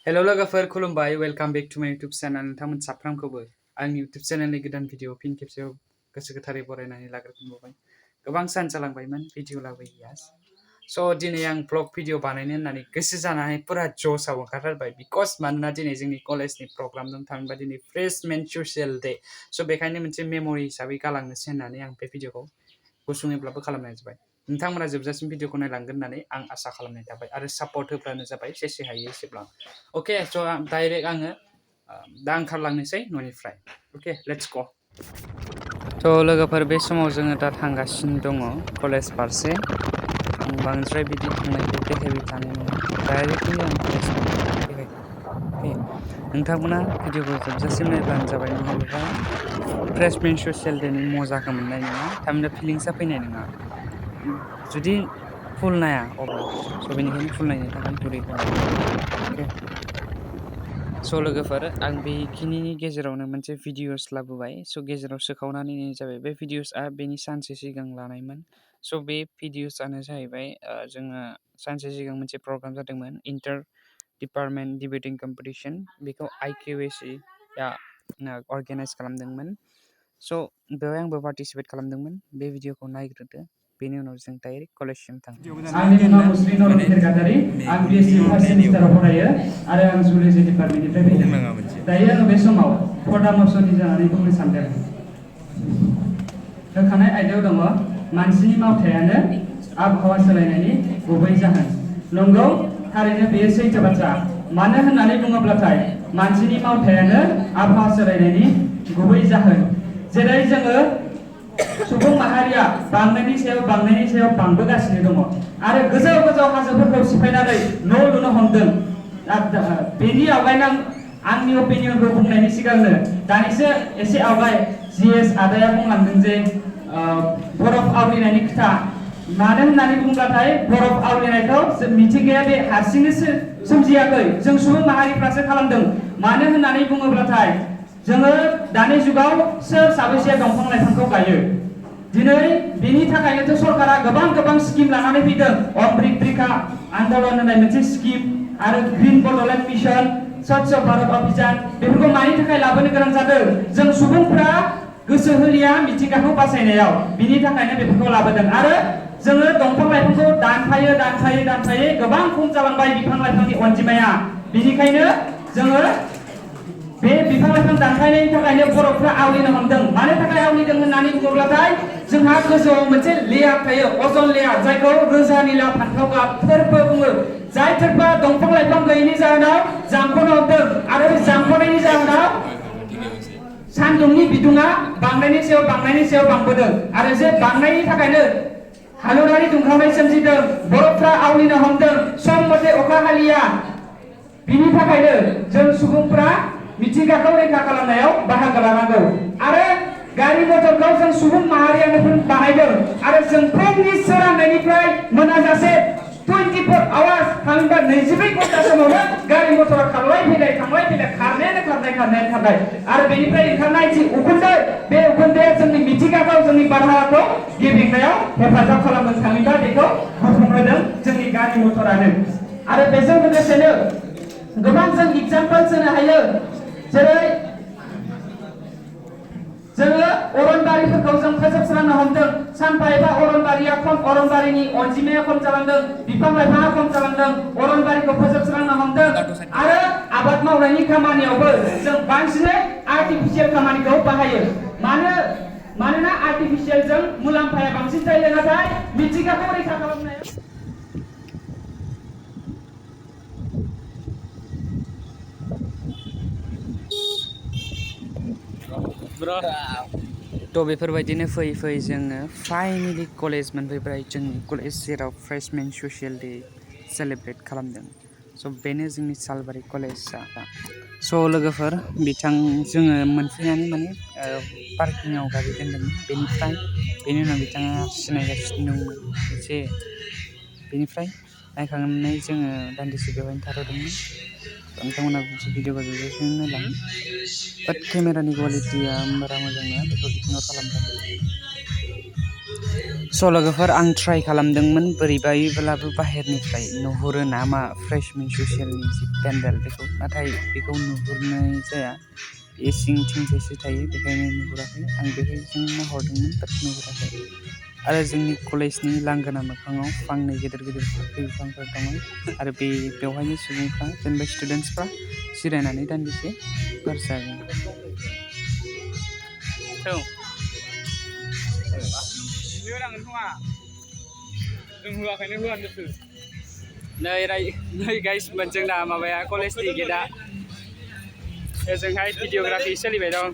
हेल' लोगोफोर खुलुमबाय welcome back to माय यूट्यूब चैनल नोंथांमोन साफ्रोमखौबो आंनि यूट्यूब चैनलनि गोदान भिडिअ फिन खेबसेयाव गोसो गोथारै बरायनानै लाग्रोफिनबावबाय गोबां सान जालांबायमोन भिडिअ लाबोयैया स' दिनै आं ब्लग भिडिअ बानायनो होननानै गोसो जानानै पुरा जसाव ओंखारथारबाय बिकज मानोना दिनै जोंनि कलेजनि प्रग्राम दं थामहिनबा दिनै फ्रेशमेन ससियेल डे स' बेखायनो मोनसे मेम'रि हिसाबै गालांनोसै होननानै आं बे भिडिअखौ गुसुङैब्लाबो खालामनाय जाबाय नोंथांमोना जोबजासिम भिडिअखौ नायलांगोन होननानै आं आसा खालामनाय थाबाय आरो सापर्ट होब्लानो जाबाय जेसे हायो एसेबां ओके स' डाइरेक्ट आङो दा ओंखारलांनोसै न'निफ्राय ओके लेट्स गो थ' लोगोफोर बे समाव जोङो दा थांगासिनो दङ कलेज फारसे आं बांद्राय बिदि थांनायखौ देखायबाय थानाय नङा डाइरेक्टलि आं कलेजखौ देखायगोन अके नोंथांमोना भिडिअखौ जोबजासिम नायब्लानो जाबाय नङाब्ला फ्रेशमेन ससियेल डेनि मजाखौ मोननाय नङा थामहिनबा फिलिंसआ फैनाय नङा जुदि फुल नाया अब्ला स' बेनिखायनो फुल नायनो थाखाय गुरै खालामो अके स' लोगोफोर आं बेखिनिनि गेजेरावनो मोनसे भिडिअस लाबोबाय स' गेजेराव सोखावनानै जाबाय बे भिडिअसआ बेनि सानसे सिगां लानायमोन स' बे भिडिअसआनो जाहैबाय जोङो सानसे सिगां मोनसे प्रग्राम जादोंमोन इन्टार डिपार्टमेन्ट डिबेटिं कम्पिटिसन बेखौ IQAC अर्गेनाइज खालामदोंमोन स' बेवहाय आंबो पार्टिसिपेट खालामदोंमोन बे भिडिअखौ नायग्रोदो बेनि उनाव जों डाइरेक्ट कलेजसिम थाङो आंनि मुङा मुस्रि नरन्थेर गादारि आं BSc फार्स्ट सेमिस्टाराव फरायो आरो आं जुल'जि डिपार्टमेन्टनिफ्राय फैदों दायो आङो बे समाव परामर्शनि जानानै बुंनो सानदों होखानाय आयदायाव दङ मानसिनि मावथायानो आबहावा सोलायनायनि गुबै जाहोन नंगौ थारैनो बेयो सैथो बाथ्रा मानो होननानै बुङोब्लाथाय मानसिनि मावथायानो आबहावा सोलायनायनि गुबै जाहोन जेरै जोङो सुबुं माहारिया बांनायनि सायाव बांबोगासिनो दङ आरो गोजौ गोजौ हाजोफोरखौ सिफायनानै न' लुनो हमदों बेनि आवगायनो आंनि ओपिनियनखौ बुंनायनि सिगांनो दानिसो एसे आवगाय GS आदाया बुंलांदों जे बरफ आवलिनायनि खोथा मानो होननानै बुङोब्लाथाय बरफ आवलिनायखौ मिथिंगाया बे हारसिंनो सोमजियाखै जों सुबुं माहारिफ्रासो खालामदों मानो होननानै बुङोब्लाथाय जोङो दानि जुगाव सोर साबैसे दंफां लाइफांखौ गायो दिनै बेनि थाखायनोथ' सरकारा गोबां स्किम लानानै फैदों अमृत बिखा आन्दोलन होननाय मोनसे स्किम आरो ग्रीन बड'लेण्ड मिशन स्वच्छ भारत अभियान बेफोरखौ मानि थाखाय लाबोनो गोनां जादों जों सुबुंफ्रा गोसो होलिया मिथिंगाखौ बासायनायाव बिनि थाखायनो बेफोरखौ लाबोदों आरो जोङो दंफां लाइफांखौ दानफायै गोबां खम जालांबाय बिफां लाइफांनि अनजिमाया बेनिखायनो जोङो बे बिफां लाइफां दानफायनायनि थाखायनो बरफफ्रा आवलिनो हमदों मानो थाखाय आवलिदों होननानै बुङोब्लाथाय जोंहा गोजौआव मोनसे लेयार थायो अजन लेयार जायखौ रोजा निला फान्थाव गाब थोरफो बुङो जाय थोरफोआ दंफां लाइफां गैयैनि जाहोनाव जामख'नो हमदों आरो बे जामख'नायनि जाहोनाव सान्दुंनि बिदुङा बांनायनि सायाव बांबोदों आरो जे बांनायनि थाखायनो हालुरारि दुंखावनाय सोमजिदों बरफफ्रा आवलिनो हमदों सम मथे अखा हालिया बिनि थाखायनो जों सुबुंफ्रा मिथिंगाखौ रैखा खालामनायाव बाहागो लानांगौ आरो गारि मटरखौ जों सुबुं माहारियानो बानायदों आरो जों फुंनि सोरांनायनिफ्राय मोनाजासे 24 आवार्स थामहिनबा 24 घन्टा समावनो गारि मटरा थांलाय फैलाय खारनायानो खारनाय आरो बेनिफ्राय ओंखारनाय जि उखुन्दै बे उखुन्दैया जोंनि मिथिंगाखौ जोंनि बारहावाखौ गेब्रेंनायाव हेफाजाब खालामनो थाङोब्ला बेखौ गुबुंहोदों जोंनि गारि मटरानो आरो बेजों लोगोसेनो गोबां जों एग्जाम्पल होनो हायो जेरै जोङो अरनबारिफोरखौ जों फोजोबस्रांनो हमदों सानफा एफा अरनबारिनि अनजिमाया खम जालांदों बिफां लाइफाङा खम जालांदों अरनबारिखौ फोजोबस्रांनो हमदों आरो आबाद मावनायनि खामानियावबो जों बांसिनै आर्टिफिशियेल खामानिखौ बाहायो मानोना आर्टिफिशियेलजों मुलाम्फाया बांसिन जायो नाथाय मिथिंगाखौ रैखा खालामनाया थ' बेफोरबायदिनो फैयै जोङो फाइनेलि कलेज मोनफैबाय जोंनि कलेज जेराव फ्रेशमेन ससियेल डे सेलेब्रेट खालामदों स' बेनो जोंनि सालबारि कलेजआ स' लोगोफोर जोङो मोनफैनानै माने पार्किंआव गारि दोनदोंमोन बेनि उनाव बिथाङा सिनायगासिनो दंमोन जे बेनिफ्राय नायखांनानै जोङो दान्दिसे बेवहायनो थाथ'दोंमोन नोंथांमोना भिडिअखौ जोबजासिम नायलां बाट केमेरानि क्वालिटिया बारा मोजां नङा बेखौ इगनर खालामबाय स' लोगोफोर आं ट्राइ खालामदोंमोन बोरैबायब्लाबो बाहेरनिफ्राय नुहुरो नामा फ्रेशमेन ससियेलनि जि पेन्डेल बेखौ नाथाय बेखौ नुहुरनाय जाया बे सिंथिंजायसो थायो बेखायनो नुहुराखै आं बेहायजों नाहरदोंमोन बाट नुहुराखै आरो जोंनि कलेजनि लांगोना मोखाङाव फांनै गेदेर गेदेर फाख्रि बिफांफोर दङ आरो बेवहायनो सुबुंफ्रा जेनेबा स्टुडेन्टसफ्रा जिरायनानै दान्दिसे बार जागोन नै गाइस जोंना माबाया कलेजनि गेटआ ओजोंहाय भिडिअग्राफि सोलिबाय दं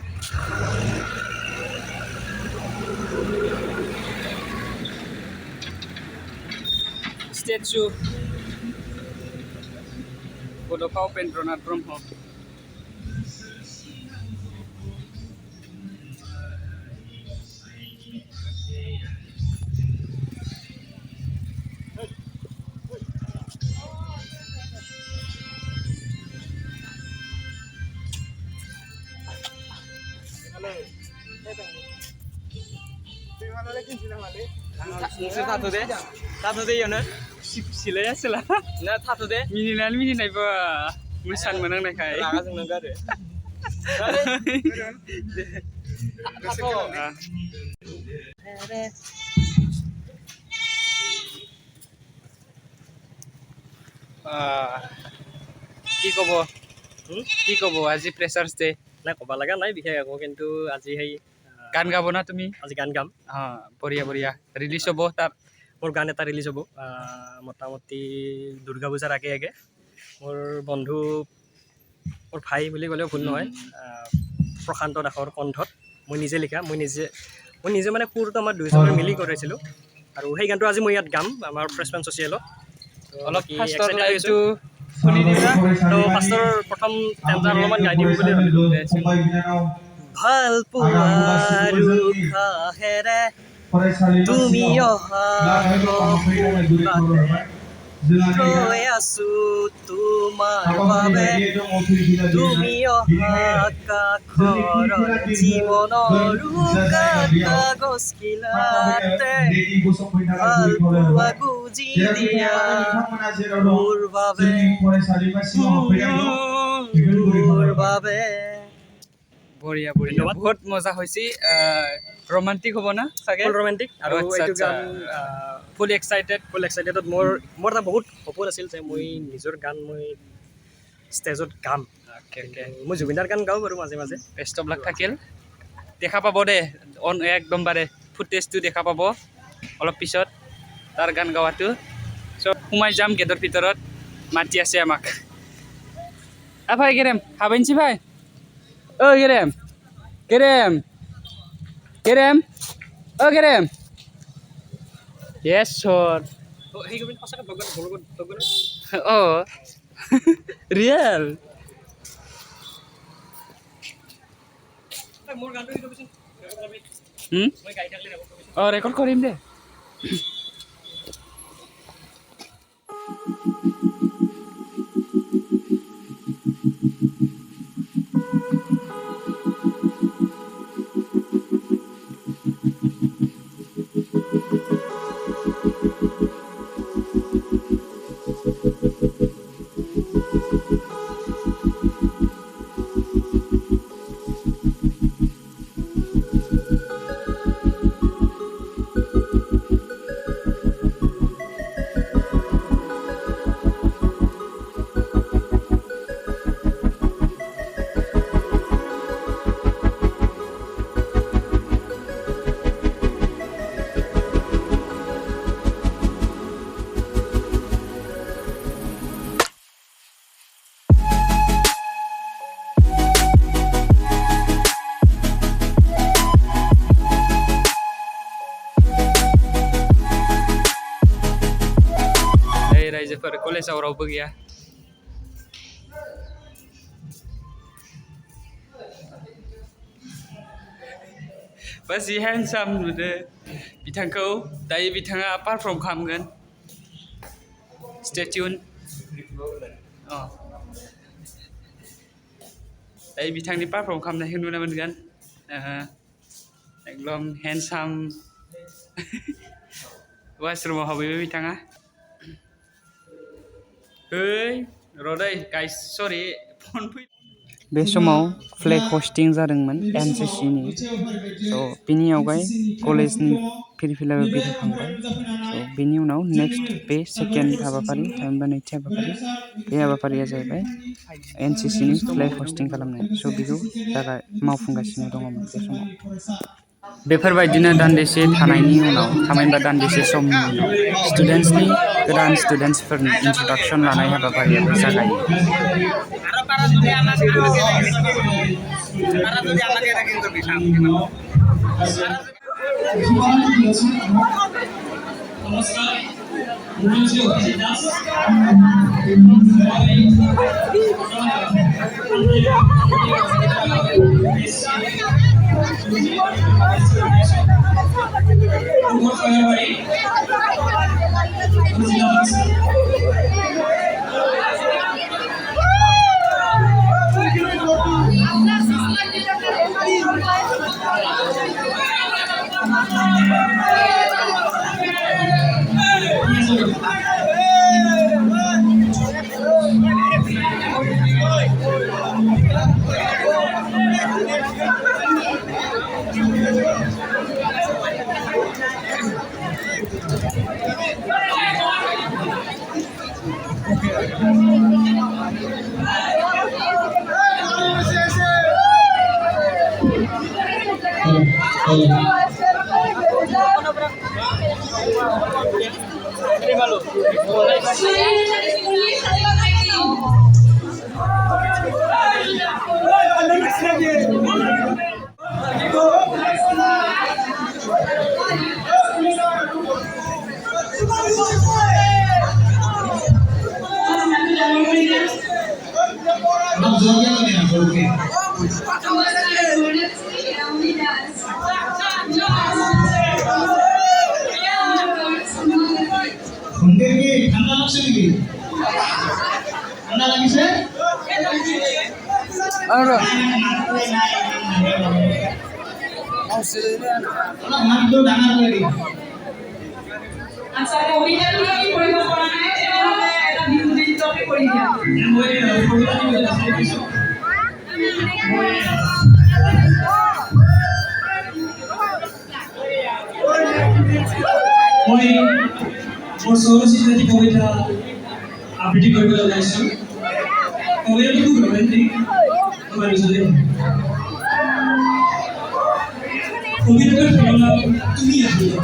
स्टेचु बड'फा उपेन्द्रनाथ ब्रह्म नोंसोर थाथ'दे इयावनो सिलाया सोला ना थाथ'दे मिनिनानै मिनिनायबो मोसानो मोनांनायखाय रागा जोंनांगौ কি ক'ব আজি ফ্ৰেছাৰ্ছ ডে নাই ক'ব লগা নাই বিশেষ একো কিন্তু আজি সেই গান গাব না তুমি আজি গান গাম বঢ়িয়া বঢ়িয়া ৰিলিজ হ'ব তাত মোৰ গান এটা ৰিলিজ হ'ব মোটামুটি দুৰ্গা পূজাৰ আগে আগে মোৰ বন্ধু মোৰ ভাই বুলি ক'লেও ভুল নহয় প্ৰশান্ত দাসৰ কণ্ঠত মই নিজে লিখা মই নিজে মানে সুৰটো আমাৰ দুয়োজনে মিলি কৰিছিলোঁ আৰু সেই গানটো আজি মই ইয়াত গাম আমাৰ ফ্ৰেছমেন ছ'চিয়েলত অলপ ফাৰ্ষ্টৰ লাইনটো শুনি দিবা তো ফাৰ্ষ্টৰ প্ৰথম টেন্টাৰ অলপমান গাই দিম বুলি ভাবিলোঁ ভাল পোৱাৰো খাহেৰে তুমি অহা ৰৈ আছো তোমাৰ বাবে তুমি অহা কাষৰ জীৱনৰ কাগজখিলাতে ভাল পোৱা গুজি দিয়া মোৰ বাবে বঢ়িয়া বঢ়িয়া বহুত মজা হৈছে ৰোমান্টিক হ'ব না চাগে ফুল ৰোমান্টিক আৰু এইটো গান ফুল এক্সাইটেড মোৰ এটা বহুত সপোন আছিল যে মই নিজৰ গান মই ষ্টেজত গাম মই জুবিনাৰ গান গাওঁ বাৰু মাজে মাজে বেষ্ট অফ লাক থাকিল দেখা পাব দে একদমবাৰে ফুটেজটো দেখা পাব অলপ পিছত তাৰ গান গাৱাটো চ' সোমাই যাম গেটৰ ভিতৰত মাতি আছে আমাক ভাই গেৰেম হাবাইনছি ভাই গেৰেম য়েছ সৰ ৰিয়েল ৰেকৰ্ড কৰিম দে रायजोफोर कलेजाव रावबो गैया बस जि हेन्डसाम नुदो बिथांखौ दायो बिथाङा पारफर्म खालामगोन स्टे टिउन दायो बिथांनि पारफर्म खालामनायखौ नुनो मोनगोन एकदम हेन्डसाम वाशरुमाव हाबहैबाय बिथाङा ओइ रदै गाइस सरि फन फै बे समाव फ्लेग हस्टिं जादोंमोन एनसिसिनि स' बिनि आवगाय कलेजनि फिरफिलाबो बिरहोखांबाय स' बिनि उनाव नेक्स्ट बे सेकेन्ड हाबाफारि थामहिनबा नैथि हाबाफारि बे हाबाफारिया जाहैबाय एनसिसिनि फ्लेग हस्टिं खालामनाय स' बेखौ मावफुंगासिनो दङमोन बे समाव बेफोरबायदिनो दान्दिसे थानायनि उनाव थामहिनबा दान्दिसे समनि उनाव स्टुडेन्टसनि गोदान स्टुडेन्टसफोरनि इन्ट्रडाक्सन लानाय हाबाफारियाबो जागायो আবৃত্তি কৰিবলৈ ওলাইছোঁ কবিতাটো খুব ৰোমান্টিক আমাৰ ওচৰতে কবিতাটোৰ প্ৰেৰণা তুমি আহিবা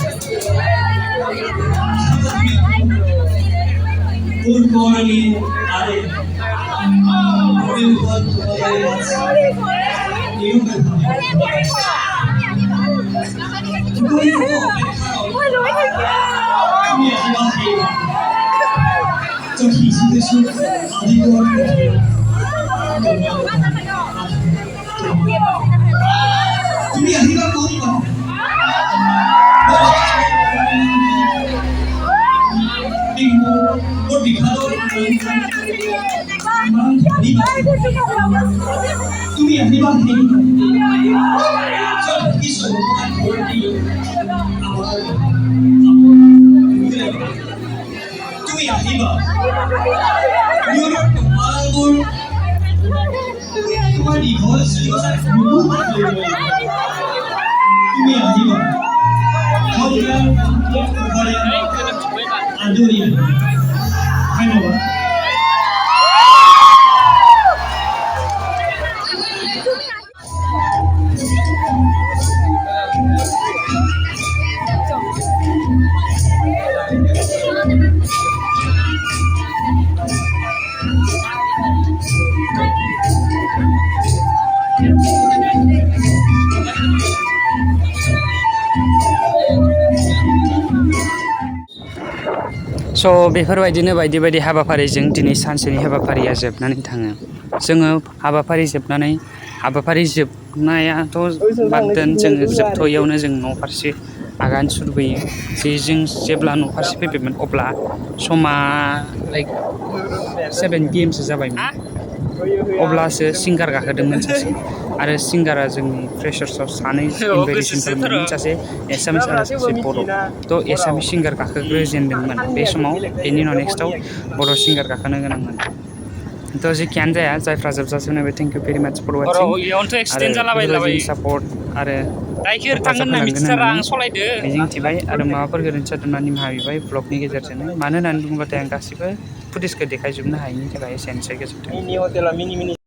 ওর পরনি আরে ওরে উপর তোমাদের আছে নিয়ম তুমি আহিবা তো কি শিখেছো আদি করে তুমি আহিবা কোনবা ওর বিখ্যাত তুমি আহিবা কিছু তুমি আহিবা তোমাৰ দীঘল তুমি আহিবা আদৰি ধন্যবাদ स' बेफोरबायदिनो बायदि बायदि हाबाफारिजों दिनै सानसेनि हाबाफारिया जोबनानै थाङो जोङो हाबाफारि जोबनायाथ' बाद दोन जोङो जोबथ'यैयावनो जों न' फारसे आगान सुरबोयो जे जों जेब्ला न' फारसे फैबायमोन अब्ला समा लाइक 7 PM सो जाबायमोन अब्लासो सिंगार गाखोदोंमोन सासे आरो सिंगारा जोंनि फ्रेसार्सआव सानै इनभाइटेसन खालामदोंमोन सासे एसामिस आरो सासे बर' थ' एसामिस सिंगार गाखोग्रोजेनदोंमोन बे समाव बेनि उनाव नेक्स्टआव बर' सिंगार गाखोनो गोनांमोन थ' जेखियानो जाया जायफ्रा जोबजासिम नायबाय थेंक इउ भेरि माच फर वाचिं आरो बेफोरबायदिनो सापर्ट आरो हेफाजाब होलांगोन होननानै मिजिंथिबाय आरो माबाफोर गोरोन्थि जादोंब्ला निमाहा बिबाय भ्लगनि गेजेरजोंनो मानो होननानै बुङोब्लाथाय आं गासिबो फुटेजखौ देखायजोबनो हायैनि थाखाय एसेनोसै गोजोन्थों